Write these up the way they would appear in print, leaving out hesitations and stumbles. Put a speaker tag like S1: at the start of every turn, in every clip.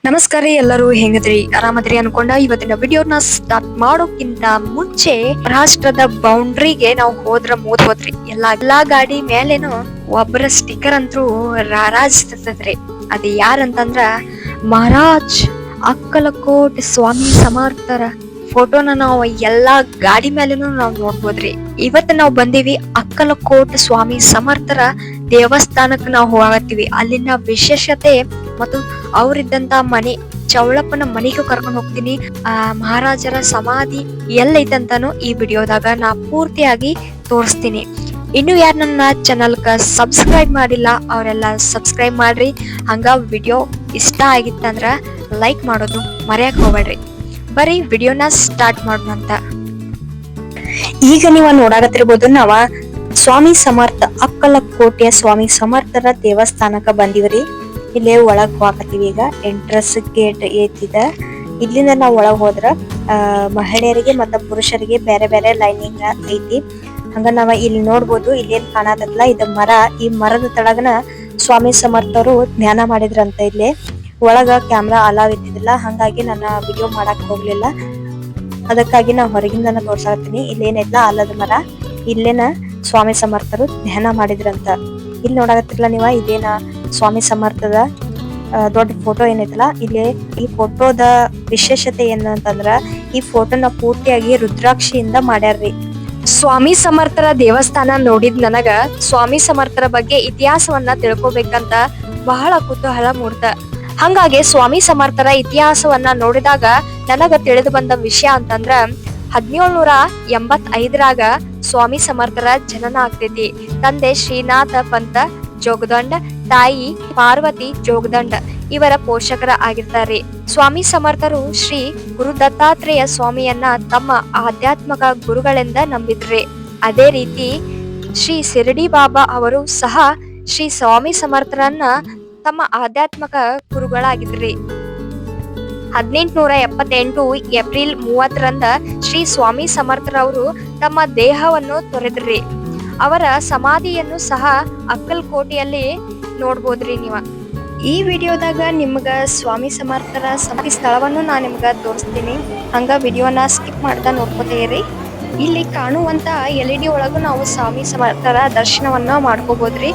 S1: ನಮಸ್ಕಾರ ರೀ, ಎಲ್ಲರೂ ಹೆಂಗದ್ರಿ? ಆರಾಮದ್ರಿ ಅನ್ಕೊಂಡ ಇವತ್ತಿನ ವಿಡಿಯೋನ ಸ್ಟಾರ್ಟ್ ಮಾಡೋಕ್ಕಿಂತ ಮುಂಚೆ ರಾಷ್ಟ್ರದ ಬೌಂಡ್ರಿಗೆ ನಾವು ಹೋದ್ರಿ. ಎಲ್ಲಾ ಗಾಡಿ ಮೇಲೇನು ಒಬ್ಬರ ಸ್ಟಿಕರ್ ಅಂತೂ ರಾರಾಜಿಸ್ತದ್ರಿ. ಅದ್ ಯಾರಂತಂದ್ರ ಮಹಾರಾಜ್ ಅಕ್ಕಲಕೋಟ್ ಸ್ವಾಮಿ ಸಮರ್ಥರ ಫೋಟೋನ ನಾವು ಎಲ್ಲಾ ಗಾಡಿ ಮೇಲೇನು ನಾವು ನೋಡ್ಬೋದ್ರಿ. ಇವತ್ತು ನಾವು ಬಂದೀವಿ ಅಕ್ಕಲಕೋಟ್ ಸ್ವಾಮಿ ಸಮರ್ಥರ ದೇವಸ್ಥಾನಕ್ಕೆ ನಾವು ಹೋಗತ್ತೀವಿ. ಅಲ್ಲಿನ ವಿಶೇಷತೆ ಮತ್ತು ಅವರಿದ್ದಂತ ಮನೆ ಚೌಳಪ್ಪನ ಮನೆಗೂ ಕರ್ಕೊಂಡು ಹೋಗ್ತೀನಿ. ಮಹಾರಾಜರ ಸಮಾಧಿ ಎಲ್ಲೈತಂತಾನು ಈ ವಿಡಿಯೋದಾಗ ನಾ ಪೂರ್ತಿಯಾಗಿ ತೋರಿಸ್ತೀನಿ. ಇನ್ನು ಯಾರು ನನ್ನ ಚಾನಲ್ಕ ಸಬ್ಸ್ಕ್ರೈಬ್ ಮಾಡಿಲ್ಲ ಅವರೆಲ್ಲ ಸಬ್ಸ್ಕ್ರೈಬ್ ಮಾಡ್ರಿ. ಹಂಗ ವಿಡಿಯೋ ಇಷ್ಟ ಆಗಿತ್ತಂದ್ರ ಲೈಕ್ ಮಾಡೋದು ಮರೆಯಕ್ ಹೋಗ್ಬೇಡ್ರಿ. ಬರೀ ವಿಡಿಯೋನ ಸ್ಟಾರ್ಟ್ ಮಾಡೋಣಂತ. ಈಗ ನೀವ ನೋಡಾಕತ್ತಿರ್ಬೋದು, ನಾವ ಸ್ವಾಮಿ ಸಮರ್ಥ ಅಕ್ಕಲಕೋಟೆಯ ಸ್ವಾಮಿ ಸಮರ್ಥರ ದೇವಸ್ಥಾನಕ್ಕ ಬಂದಿವ್ರಿ. ಇಲ್ಲೇ ಒಳಗ್ ಹೋಗತ್ತೀವಿ. ಈಗ ಎಂಟ್ರೆನ್ಸ್ ಗೇಟ್ ಐತಿದ. ಇಲ್ಲಿಂದ ನಾವ್ ಒಳಗ್ ಹೋದ್ರ ಮಹಿಳೆಯರಿಗೆ ಮತ್ತ ಪುರುಷರಿಗೆ ಬೇರೆ ಬೇರೆ ಲೈನಿಂಗ್ ಐತಿ. ಹಂಗ ನಾವ ಇಲ್ಲಿ ನೋಡ್ಬೋದು. ಇಲ್ಲೇನ್ ಕಾಣತಲ್ಲ ಇದ ಮರ. ಈ ಮರದ ತಳಗನ ಸ್ವಾಮಿ ಸಮರ್ಥರು ಧ್ಯಾನ ಮಾಡಿದ್ರಂತ. ಇಲ್ಲೇ ಒಳಗ ಕ್ಯಾಮ್ರಾ ಅಲಾವ್ ಇದ್ದಿದ್ದಿಲ್ಲ, ಹಂಗಾಗಿ ನನ್ನ ವಿಡಿಯೋ ಮಾಡಕ್ ಹೋಗ್ಲಿಲ್ಲ. ಅದಕ್ಕಾಗಿ ನಾ ಹೊರಗಿಂದನ ತೋರ್ಸಾಕತ್ತೀನಿ. ಇಲ್ಲೇನಿಲ್ಲ ಆಲದ ಮರ, ಇಲ್ಲೇನ ಸ್ವಾಮಿ ಸಮರ್ಥರು ಧ್ಯಾನ ಮಾಡಿದ್ರಂತ. ಇಲ್ಲಿ ನೋಡಾಕತ್ತಿರ್ಲ ನೀವ, ಇದೇನ ಸ್ವಾಮಿ ಸಮರ್ಥದ ದೊಡ್ಡ ಫೋಟೋ ಏನೈತಲ್ಲ. ಇಲ್ಲಿ ಈ ಫೋಟೋದ ವಿಶೇಷತೆ ಏನಂತಂದ್ರ ಈ ಫೋಟೋನ ಪೂರ್ತಿಯಾಗಿ ರುದ್ರಾಕ್ಷಿಯಿಂದ ಮಾಡ್ಯಾರ್ರಿ. ಸ್ವಾಮಿ ಸಮರ್ಥರ ದೇವಸ್ಥಾನ ನೋಡಿದ್ ನನಗ ಸ್ವಾಮಿ ಸಮರ್ಥರ ಬಗ್ಗೆ ಇತಿಹಾಸವನ್ನ ತಿಳ್ಕೊಬೇಕಂತ ಬಹಳ ಕುತೂಹಲ ಮೂಡ್ತ. ಹಂಗಾಗಿ ಸ್ವಾಮಿ ಸಮರ್ಥರ ಇತಿಹಾಸವನ್ನ ನೋಡಿದಾಗ ನನಗ ತಿಳಿದು ಬಂದ ವಿಷಯ ಅಂತಂದ್ರ 1785ರಾಗ ಸ್ವಾಮಿ ಸಮರ್ಥರ ಜನನ ಆಗ್ತೈತಿ. ತಂದೆ ಶ್ರೀನಾಥ ಪಂತ ಜೋಗದಂಡ, ತಾಯಿ ಪಾರ್ವತಿ ಜೋಗದಂಡ ಇವರ ಪೋಷಕರ ಆಗಿರ್ತಾರ್ರಿ. ಸ್ವಾಮಿ ಸಮರ್ಥರು ಶ್ರೀ ಗುರು ದತ್ತಾತ್ರೇಯ ಸ್ವಾಮಿಯನ್ನ ತಮ್ಮ ಆಧ್ಯಾತ್ಮಿಕ ಗುರುಗಳೆಂದ ನಂಬಿದ್ರಿ. ಅದೇ ರೀತಿ ಶ್ರೀ ಶಿರಡಿ ಬಾಬಾ ಅವರು ಸಹ ಶ್ರೀ ಸ್ವಾಮಿ ಸಮರ್ಥರನ್ನ ತಮ್ಮ ಆಧ್ಯಾತ್ಮಿಕ ಗುರುಗಳಾಗಿದ್ರಿ. 1878 ಏಪ್ರಿಲ್ 30ರಂದ ಶ್ರೀ ಸ್ವಾಮಿ ಸಮರ್ಥರವರು ತಮ್ಮ ದೇಹವನ್ನು ತೊರೆದ್ರಿ. ಅವರ ಸಮಾಧಿಯನ್ನು ಸಹ ಅಕ್ಕಲಕೋಟೆಯಲ್ಲಿ ನೋಡ್ಬೋದ್ರಿ ನೀವ. ಈ ವಿಡಿಯೋದಾಗ ನಿಮ್ಗ ಸ್ವಾಮಿ ಸಮರ್ಥರ ಸಮಾಧಿ ಸ್ಥಳವನ್ನು ನಾ ನಿಮ್ಗ ತೋರಿಸ್ತೀನಿ. ಹಂಗ ವಿಡಿಯೋನ ಸ್ಕಿಪ್ ಮಾಡ್ತಾ ನೋಡ್ಕೋತೀರಿ. ಇಲ್ಲಿ ಕಾಣುವಂತ LED ಒಳಗೂ ನಾವು ಸ್ವಾಮಿ ಸಮರ್ಥರ ದರ್ಶನವನ್ನ ಮಾಡ್ಕೋಬೋದ್ರಿ.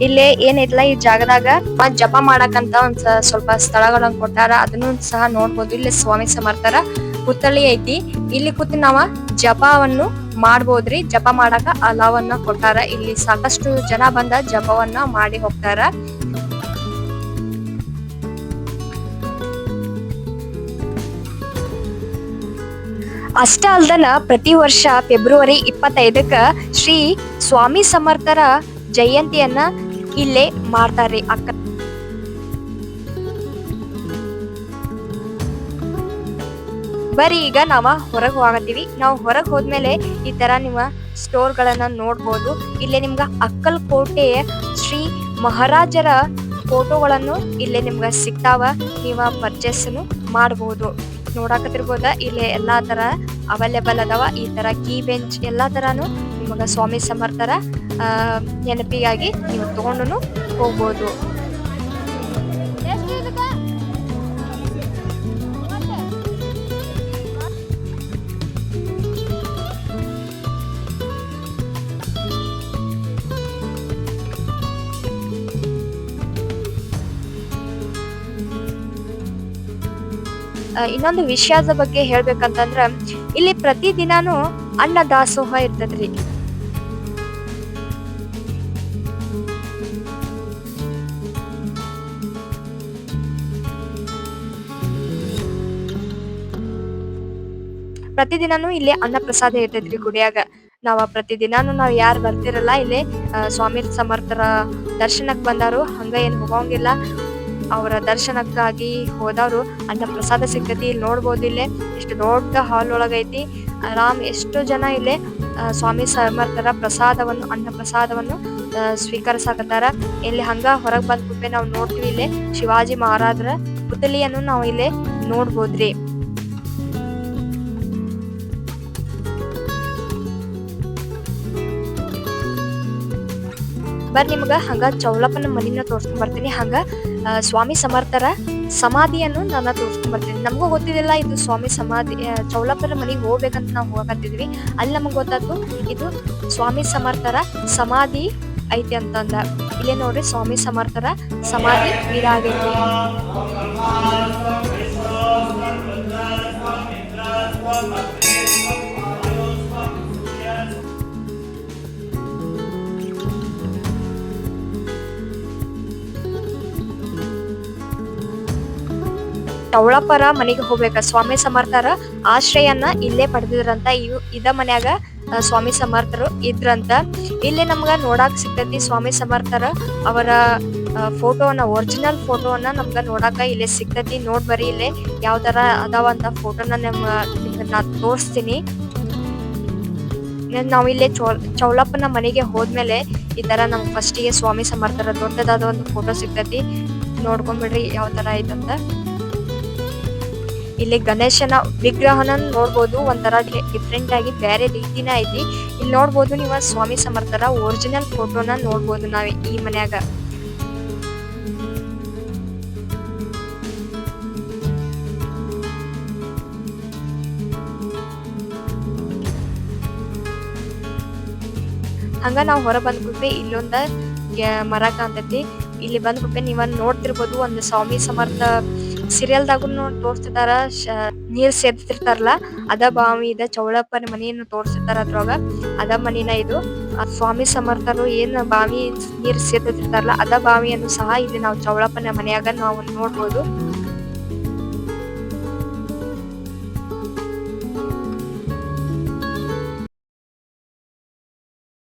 S1: ಇಲ್ಲೇ ಏನೈತಲ್ಲ ಈ ಜಾಗದಾಗ ಜಪ ಮಾಡಕಂತ ಒಂದ್ ಸ್ವಲ್ಪ ಸ್ಥಳಗಳನ್ನ ಕೊಟ್ಟಾರ, ಅದನ್ನು ಸಹ ನೋಡ್ಬೋದು. ಇಲ್ಲಿ ಸ್ವಾಮಿ ಸಮರ್ಥರ ಪುತ್ಥಳಿ ಐತಿ. ಇಲ್ಲಿ ಕೂತು ನಾವ ಜಪವನ್ನು ಮಾಡ್ಬೋದ್ರಿ. ಜಪ ಮಾಡಕ ಅಲಾವನ್ನ ಕೊಟ್ಟಾರ. ಇಲ್ಲಿ ಸಾಕಷ್ಟು ಜನ ಬಂದ ಜಪವನ್ನ ಮಾಡಿ ಹೋಗ್ತಾರ. ಅಷ್ಟ ಅಲ್ದನ ಪ್ರತಿ ವರ್ಷ ಫೆಬ್ರವರಿ 25ಕ್ಕ ಶ್ರೀ ಸ್ವಾಮಿ ಸಮರ್ಥರ ಜಯಂತಿಯನ್ನ ಇಲ್ಲೇ ಮಾಡ್ತಾರ್ರಿ. ಬರೀ ಈಗ ನಾವ ಹೊರಗ್ ಹೋಗತ್ತೀವಿ. ನಾವು ಹೊರಗ್ ಹೋದ್ಮೇಲೆ ಈ ತರ ನಿಮ್ಮ ಸ್ಟೋರ್ ಗಳನ್ನ ನೋಡ್ಬೋದು. ಇಲ್ಲೇ ನಿಮ್ಗ ಅಕ್ಕಲಕೋಟೆ ಶ್ರೀ ಮಹಾರಾಜರ ಫೋಟೋಗಳನ್ನು ಇಲ್ಲೇ ನಿಮ್ಗ ಸಿಗ್ತಾವ. ನೀವ ಪರ್ಚೇಸ್ನು ಮಾಡ್ಬೋದು. ನೋಡಾಕತಿರ್ಬೋದ ಇಲ್ಲಿ ಎಲ್ಲಾ ತರ ಅವೈಲೇಬಲ್ ಅದಾವ. ಈ ತರ ಕೀ ಬೆಂಚ್ ಎಲ್ಲಾ ತರಾನು ನಿಮಗ ಸ್ವಾಮಿ ಸಮರ್ಥರ ನೆನಪಿಗಾಗಿ ನೀವು ತಗೊಂಡು ಹೋಗ್ಬೋದು. ಇನ್ನೊಂದು ವಿಷಯದ ಬಗ್ಗೆ ಹೇಳ್ಬೇಕಂತಂದ್ರ ಇಲ್ಲಿ ಪ್ರತಿ ದಿನಾನು ಅನ್ನ ದಾಸೋಹ ಇರ್ತದ್ರಿ. ಪ್ರತಿದಿನಾನು ಇಲ್ಲಿ ಅನ್ನ ಪ್ರಸಾದ ಇರ್ತೈತ್ರಿ ಗುಡಿಯಾಗ. ನಾವ ಪ್ರತಿದಿನಾನು ನಾವ್ ಯಾರು ಬರ್ತಿರಲ್ಲ ಇಲ್ಲಿ ಸ್ವಾಮಿ ಸಮರ್ಥರ ದರ್ಶನಕ್ ಬಂದಾರು ಹಂಗ ಏನ್ ಹೋಗಂಗಿಲ್ಲ. ಅವರ ದರ್ಶನಕ್ಕಾಗಿ ಹೋದವ್ರು ಅನ್ನ ಪ್ರಸಾದ ಸಿಗ್ತೈತಿ. ಇಲ್ಲಿ ನೋಡ್ಬೋದು. ಇಲ್ಲೇ ಎಷ್ಟು ದೊಡ್ಡ ಹಾಲ್ ಒಳಗೈತಿ. ಆರಾಮ್ ಎಷ್ಟು ಜನ ಇಲ್ಲೇ ಸ್ವಾಮಿ ಸಮರ್ಥರ ಪ್ರಸಾದವನ್ನು ಅನ್ನ ಪ್ರಸಾದವನ್ನು ಸ್ವೀಕರಿಸಾಕತ್ತಾರ. ಇಲ್ಲಿ ಹಂಗ ಹೊರಗ್ ಬಂದ್ ಕೂತ್ವೆ ನಾವು ನೋಡ್ತೀವಿ. ಇಲ್ಲೇ ಶಿವಾಜಿ ಮಹಾರಾಜರ ಪುತ್ಥಳಿಯನ್ನು ನಾವು ಇಲ್ಲೇ ನೋಡ್ಬೋದ್ರಿ. ಬರ್ರಿ ನಿಮ್ಗ ಹಂಗ ಚೌಲಪ್ಪನ ಮನಿನ ತೋರ್ಸ್ಕೊಂಡ್ ಬರ್ತೀನಿ. ಹಂಗ ಸ್ವಾಮಿ ಸಮರ್ಥರ ಸಮಾಧಿಯನ್ನು ನಾನು ತೋರ್ಸ್ಕೊಂಡ್ ಬರ್ತೀನಿ. ನಮಗೂ ಗೊತ್ತಿದ್ದಿಲ್ಲ ಇದು ಸ್ವಾಮಿ ಸಮಾಧಿ, ಚೌಲಪ್ಪನ ಮನಿಗೆ ಹೋಗ್ಬೇಕಂತ ನಾವು ಹೋಗಕತ್ತಿದ್ವಿ. ಅಲ್ಲಿ ನಮಗ್ ಗೊತ್ತಾಯ್ತು ಇದು ಸ್ವಾಮಿ ಸಮರ್ಥರ ಸಮಾಧಿ ಐತಿ ಅಂತಂದ. ಇಲ್ಲೇ ನೋಡ್ರಿ ಸ್ವಾಮಿ ಸಮರ್ಥರ ಸಮಾಧಿ ಇದಾಗೈತಿ. ಚೌಳಪ್ಪರ ಮನೆಗೆ ಹೋಗ್ಬೇಕ. ಸ್ವಾಮಿ ಸಮರ್ಥರ ಆಶ್ರಯನ ಇಲ್ಲೇ ಪಡೆದಿದ್ರಂತ. ಇದ ಮನ್ಯಾಗ ಸ್ವಾಮಿ ಸಮರ್ಥರು ಇದ್ರಂತ. ಇಲ್ಲಿ ನಮ್ಗ ನೋಡಾಕ್ ಸಿಗ್ತೈತಿ ಸ್ವಾಮಿ ಸಮರ್ಥರ ಅವರ ಫೋಟೋವನ್ನ, ಒರಿಜಿನಲ್ ಫೋಟೋವನ್ನ ನಮ್ಗ ನೋಡಾಕ ಇಲ್ಲೇ ಸಿಗ್ತೈತಿ. ನೋಡ್ ಬರ್ರಿ ಇಲ್ಲೇ ಯಾವ ತರ ಅದಾವಂತ ಫೋಟೋನ ನಿಮ್ಗೆ ನಾ ತೋರಿಸ್ತೀನಿ. ನಾವ್ ಇಲ್ಲೇ ಚೌಳಪ್ಪನ ಮನೆಗೆ ಹೋದ್ಮೇಲೆ ಈ ತರ ನಮ್ಗೆ ಫಸ್ಟಿಗೆ ಸ್ವಾಮಿ ಸಮರ್ಥರ ದೊಡ್ಡದಾದ ಒಂದು ಫೋಟೋ ಸಿಗ್ತೈತಿ. ನೋಡ್ಕೊಂಡ್ಬಿಡ್ರಿ ಯಾವ ತರ ಐತಂತ. ಇಲ್ಲಿ ಗಣೇಶನ ವಿಗ್ರಹನ ನೋಡ್ಬೋದು, ಒಂಥರ ಡಿಫ್ರೆಂಟ್ ಆಗಿ ಬೇರೆ ರೀತಿನ ಐತಿ. ಇಲ್ಲಿ ನೋಡ್ಬೋದು ನೀವು ಸ್ವಾಮಿ ಸಮರ್ಥರ ಒರಿಜಿನಲ್ ಫೋಟೋನ ನೋಡ್ಬೋದು ನಾವ್ ಈ ಮನ್ಯಾಗ. ಹಂಗ ನಾವ್ ಹೊರ ಬಂದ್ಬಿಟ್ವಿ. ಇಲ್ಲೊಂದ ಮರ ಕಾಣ್ತೈತಿ. ಇಲ್ಲಿ ಬಂದ್ಬಿಟ್ಟೆ ನೀವ್ ನೋಡ್ತಿರ್ಬೋದು, ಒಂದು ಸ್ವಾಮಿ ಸಮರ್ಥ ಸೀರಿಯಲ್ದಾಗೂ ತೋರ್ಸ್ತಿರ್ತಾರ, ನೀರ್ ಸೇರ್ತಿರ್ತಾರಲ್ಲ ಅದ ಬಾವಿ ಇದ ಚೌಳಪ್ಪನ ಮನಿಯನ್ನು ತೋರ್ಸಿರ್ತಾರ. ಅದ್ರೊಳಗ ಅದ ಮನಿನ ಇದು. ಸ್ವಾಮಿ ಸಮರ್ಥರು ಏನ್ ಬಾವಿ ನೀರ್ ಸೇರ್ತಿರ್ತಾರಲ್ಲ ಅದ ಬಾವಿಯನ್ನು ಸಹ ಇಲ್ಲಿ ನಾವು ಚೌಳಪ್ಪನ ಮನೆಯಾಗ ನಾವು ನೋಡ್ಬೋದು.